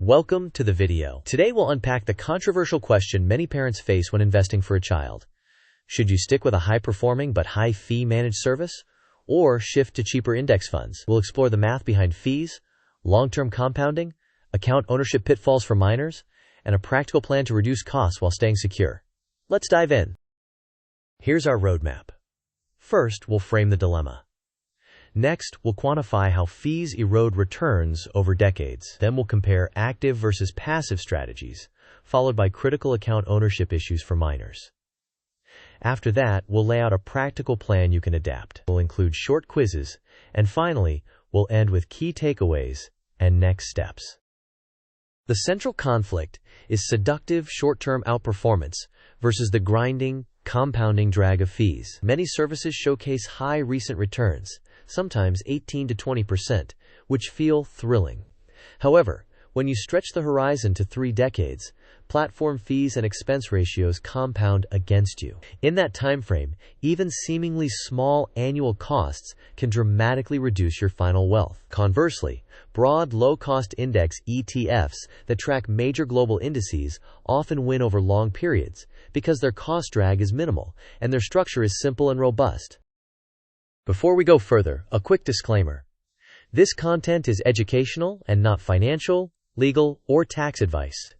Welcome to the video. Today we'll unpack the controversial question many parents face when investing for a child. Should you stick with a high-performing but high-fee managed service, or shift to cheaper index funds? We'll explore the math behind fees, long-term compounding, account ownership pitfalls for minors, and a practical plan to reduce costs while staying secure. Let's dive in. Here's our roadmap. First, we'll frame the dilemma. Next, we'll quantify how fees erode returns over decades. Then we'll compare active versus passive strategies, followed by critical account ownership issues for minors. After that, we'll lay out a practical plan you can adapt. We'll include short quizzes, and finally, we'll end with key takeaways and next steps. The central conflict is seductive short-term outperformance versus the grinding, compounding drag of fees. Many services showcase high recent returns, sometimes 18 to 20%, which feel thrilling. However, when you stretch the horizon to 3 decades, platform fees and expense ratios compound against you. In that time frame, even seemingly small annual costs can dramatically reduce your final wealth. Conversely, broad low-cost index ETFs that track major global indices often win over long periods because their cost drag is minimal and their structure is simple and robust. Before we go further, a quick disclaimer. This content is educational and not financial, legal, or tax advice.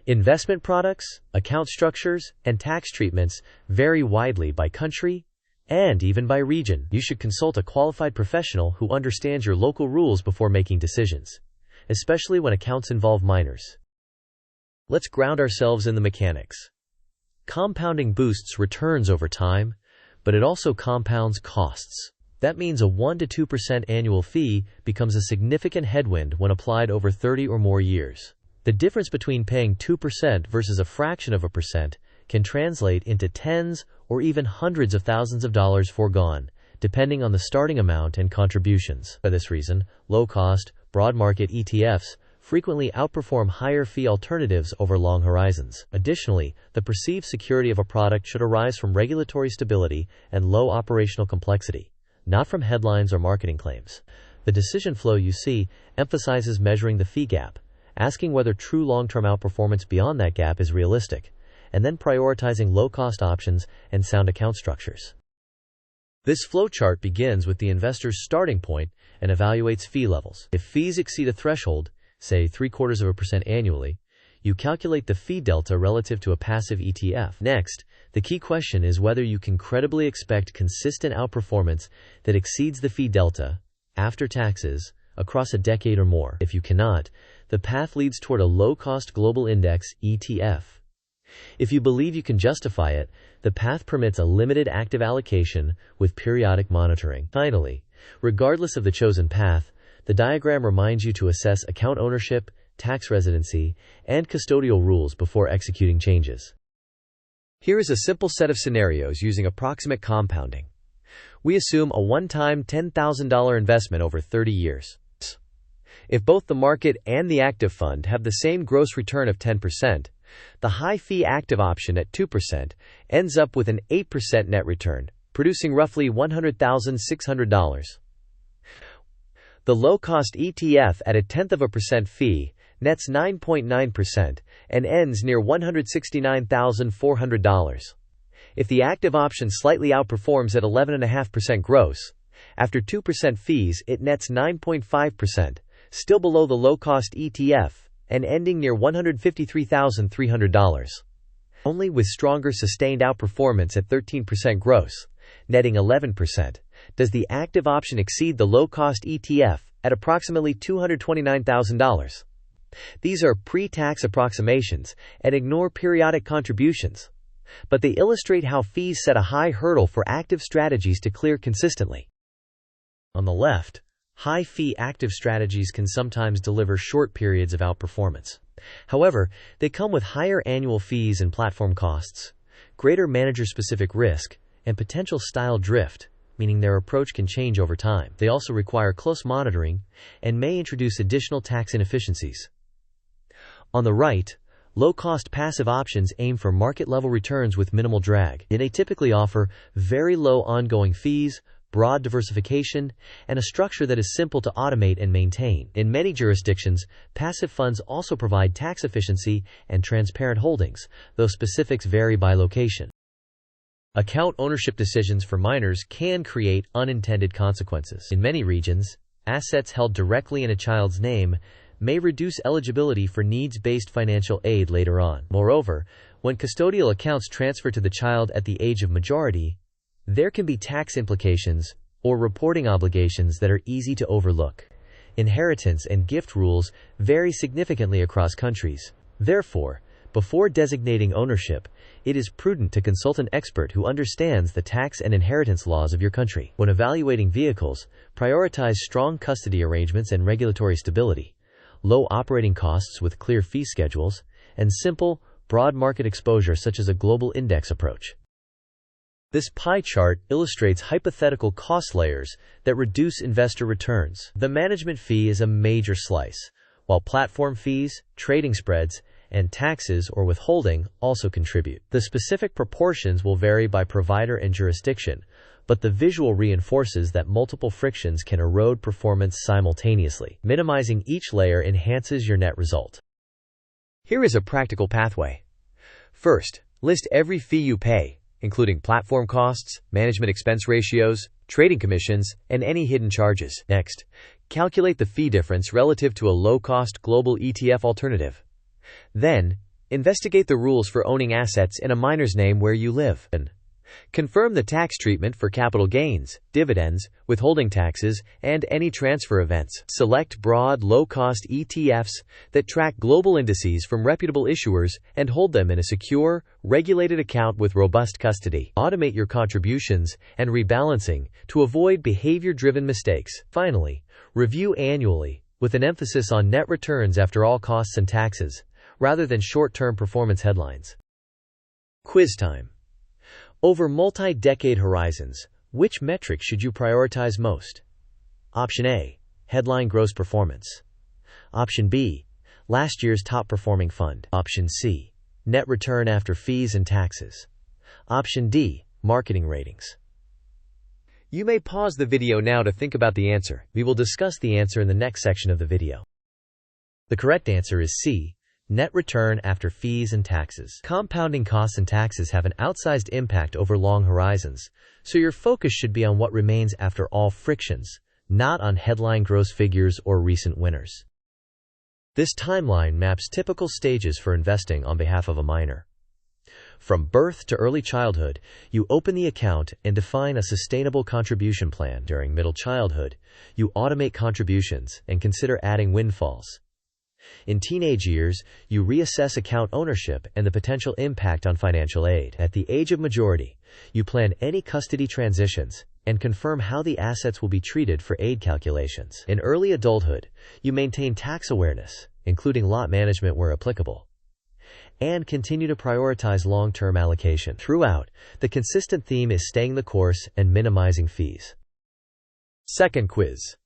Investment products, account structures, and tax treatments vary widely by country and even by region. You should consult a qualified professional who understands your local rules before making decisions, especially when accounts involve minors. Let's ground ourselves in the mechanics. Compounding boosts returns over time, but it also compounds costs. That means a 1 to 2% annual fee becomes a significant headwind when applied over 30 or more years. The difference between paying 2% versus a fraction of a percent can translate into tens or even hundreds of thousands of dollars foregone, depending on the starting amount and contributions. For this reason, low-cost, broad-market ETFs frequently outperform higher-fee alternatives over long horizons. Additionally, the perceived security of a product should arise from regulatory stability and low operational complexity, not from headlines or marketing claims. The decision flow you see emphasizes measuring the fee gap, asking whether true long-term outperformance beyond that gap is realistic, and then prioritizing low-cost options and sound account structures. This flowchart begins with the investor's starting point and evaluates fee levels. If fees exceed a threshold, say 0.75% annually, you calculate the fee delta relative to a passive ETF. Next, the key question is whether you can credibly expect consistent outperformance that exceeds the fee delta, after taxes, across a decade or more. If you cannot, the path leads toward a low-cost global index ETF. If you believe you can justify it, the path permits a limited active allocation with periodic monitoring. Finally, regardless of the chosen path, the diagram reminds you to assess account ownership, tax residency, and custodial rules before executing changes. Here is a simple set of scenarios using approximate compounding. We assume a one-time $10,000 investment over 30 years. If both the market and the active fund have the same gross return of 10%, the high-fee active option at 2% ends up with an 8% net return, producing roughly $100,600. The low-cost ETF at 0.1% fee nets 9.9% and ends near $169,400. If the active option slightly outperforms at 11.5% gross, after 2% fees it nets 9.5%, still below the low-cost ETF, and ending near $153,300. Only with stronger sustained outperformance at 13% gross, netting 11%, does the active option exceed the low-cost ETF at approximately $229,000. These are pre-tax approximations and ignore periodic contributions, but they illustrate how fees set a high hurdle for active strategies to clear consistently. On the left, high-fee active strategies can sometimes deliver short periods of outperformance. However, they come with higher annual fees and platform costs, greater manager-specific risk, and potential style drift, meaning their approach can change over time. They also require close monitoring and may introduce additional tax inefficiencies. On the right, low-cost passive options aim for market-level returns with minimal drag. They typically offer very low ongoing fees, broad diversification, and a structure that is simple to automate and maintain. In many jurisdictions, passive funds also provide tax efficiency and transparent holdings, though specifics vary by location. Account ownership decisions for minors can create unintended consequences. In many regions, assets held directly in a child's name may reduce eligibility for needs-based financial aid later on. Moreover, when custodial accounts transfer to the child at the age of majority, there can be tax implications or reporting obligations that are easy to overlook. Inheritance and gift rules vary significantly across countries. Therefore, before designating ownership, it is prudent to consult an expert who understands the tax and inheritance laws of your country. When evaluating vehicles, prioritize strong custody arrangements and regulatory stability, low operating costs with clear fee schedules, and simple, broad market exposure such as a global index approach. This pie chart illustrates hypothetical cost layers that reduce investor returns. The management fee is a major slice, while platform fees, trading spreads, and taxes or withholding also contribute. The specific proportions will vary by provider and jurisdiction, but the visual reinforces that multiple frictions can erode performance simultaneously. Minimizing each layer enhances your net result. Here is a practical pathway. First, list every fee you pay, including platform costs, management expense ratios, trading commissions, and any hidden charges. Next, calculate the fee difference relative to a low-cost global ETF alternative. Then, investigate the rules for owning assets in a minor's name where you live. And confirm the tax treatment for capital gains, dividends, withholding taxes, and any transfer events. Select broad, low-cost ETFs that track global indices from reputable issuers and hold them in a secure, regulated account with robust custody. Automate your contributions and rebalancing to avoid behavior-driven mistakes. Finally, review annually, with an emphasis on net returns after all costs and taxes, rather than short-term performance headlines. Quiz time. Over multi-decade horizons, which metric should you prioritize most? Option A, headline gross performance. Option B, last year's top-performing fund. Option C, net return after fees and taxes. Option D, marketing ratings. You may pause the video now to think about the answer. We will discuss the answer in the next section of the video. The correct answer is C, net return after fees and taxes. Compounding costs and taxes have an outsized impact over long horizons, so your focus should be on what remains after all frictions, not on headline gross figures or recent winners. This timeline maps typical stages for investing on behalf of a minor. From birth to early childhood, you open the account and define a sustainable contribution plan. During middle childhood, you automate contributions and consider adding windfalls. In teenage years, you reassess account ownership and the potential impact on financial aid. At the age of majority, you plan any custody transitions and confirm how the assets will be treated for aid calculations. In early adulthood, you maintain tax awareness, including lot management where applicable, and continue to prioritize long-term allocation. Throughout, the consistent theme is staying the course and minimizing fees. Second quiz.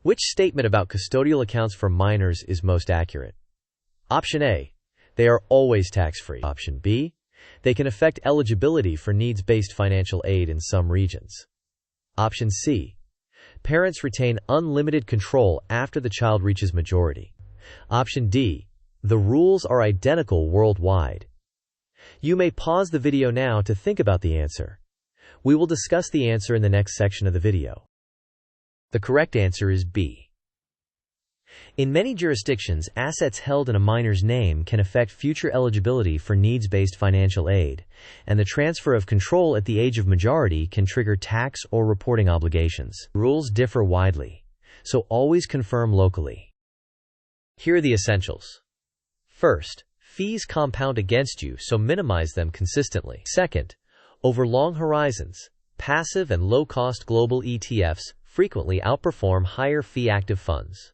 Which statement about custodial accounts for minors is most accurate? Option A, they are always tax-free. Option B, they can affect eligibility for needs-based financial aid in some regions. Option C, parents retain unlimited control after the child reaches majority. Option D, the rules are identical worldwide. You may pause the video now to think about the answer. We will discuss the answer in the next section of the video. The correct answer is B. In many jurisdictions, assets held in a minor's name can affect future eligibility for needs-based financial aid, and the transfer of control at the age of majority can trigger tax or reporting obligations. Rules differ widely, so always confirm locally. Here are the essentials. First, fees compound against you, so minimize them consistently. Second, over long horizons, passive and low-cost global ETFs frequently outperform higher fee active funds.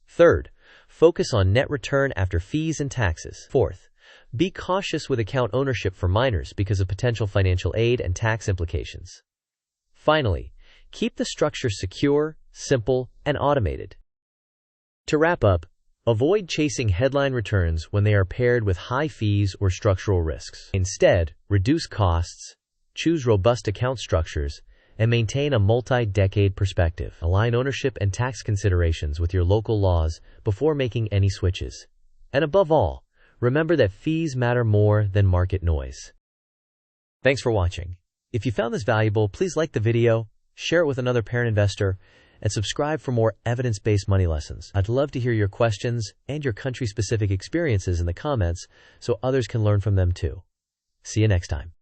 Third, focus on net return after fees and taxes. Fourth, be cautious with account ownership for minors because of potential financial aid and tax implications. Finally, keep the structure secure, simple, and automated. To wrap up, avoid chasing headline returns when they are paired with high fees or structural risks. Instead, reduce costs, choose robust account structures, and maintain a multi-decade perspective. Align ownership and tax considerations with your local laws before making any switches. And above all, remember that fees matter more than market noise. Thanks for watching. If you found this valuable, please like the video, share it with another parent investor, and subscribe for more evidence-based money lessons. I'd love to hear your questions and your country-specific experiences in the comments so others can learn from them too. See you next time.